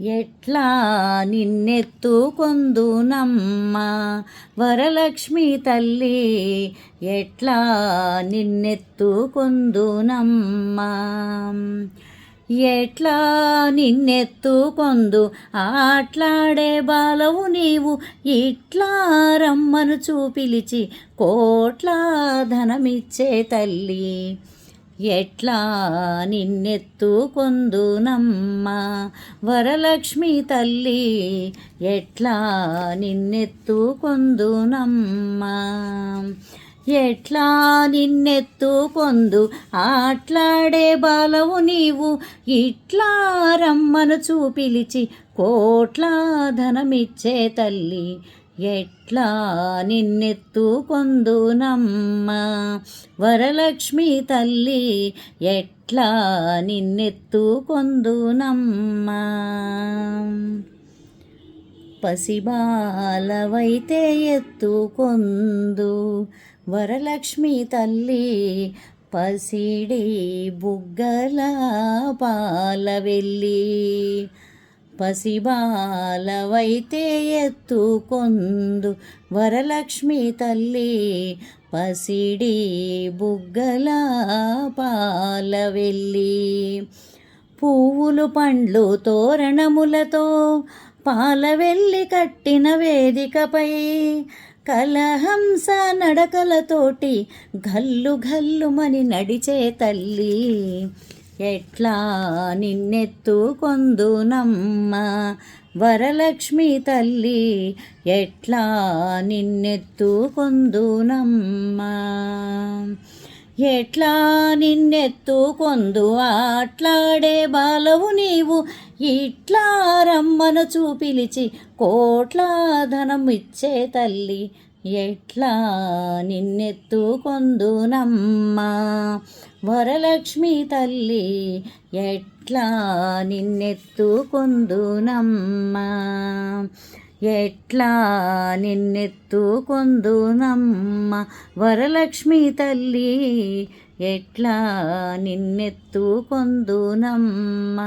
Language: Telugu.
ఎట్లా నిన్నెత్తుకొందునమ్మ వరలక్ష్మి తల్లి, ఎట్లా నిన్నెత్తుకొందునమ్మ. ఎట్లా నిన్నెత్తుకొందు ఆట్లాడే బాలవు నీవు, ఇట్లా రమ్మను చూపిలిచి కోట్ల ధనమిచ్చే తల్లి. ఎట్లా నిన్నెత్తుకొందునమ్మ వరలక్ష్మి తల్లి, ఎట్లా నిన్నెత్తుకొందునమ్మ. ఎట్లా నిన్నెత్తుకొందు ఆట్లాడే బాలవు నీవు, ఇట్లా రమ్మను చూపిలిచి కోట్ల ధనమిచ్చే తల్లి. ఎట్లా నిన్నెత్తుకొందునమ్మ వరలక్ష్మి తల్లి, ఎట్లా నిన్నెత్తుకొందునమ్మ. పసిబాలవైతే ఎత్తుకొందు వరలక్ష్మి తల్లి, పసిడి బుగ్గల పాలవెల్లి. పసిబాలవైతే ఎత్తుకొందు వరలక్ష్మి తల్లి, పసిడి బుగ్గల పాలవెల్లి. పువ్వులు పండ్లు తోరణములతో పాలవెల్లి కట్టిన వేదికపై, కలహంస నడకలతోటి గల్లు గల్లుమని నడిచే తల్లి. ఎట్లా నిన్నెత్తుకొందునమ్మ వరలక్ష్మి తల్లి, ఎట్లా నిన్నెత్తుకొందునమ్మ. ఎట్లా నిన్నెత్తుకొందు ఆట్లాడే బాలవు నీవు, ఇట్లా రమ్మను చూపిలిచి కోట్ల ధనం ఇచ్చే తల్లి. ఎట్లా నిన్నెత్తుకొందునమ్మ వరలక్ష్మి తల్లి, ఎట్లా నిన్నెత్తుకొందునమ్మ. ఎట్లా నిన్నెత్తుకొందునమ్మ వరలక్ష్మి తల్లి, ఎట్లా నిన్నెత్తుకొందునమ్మ.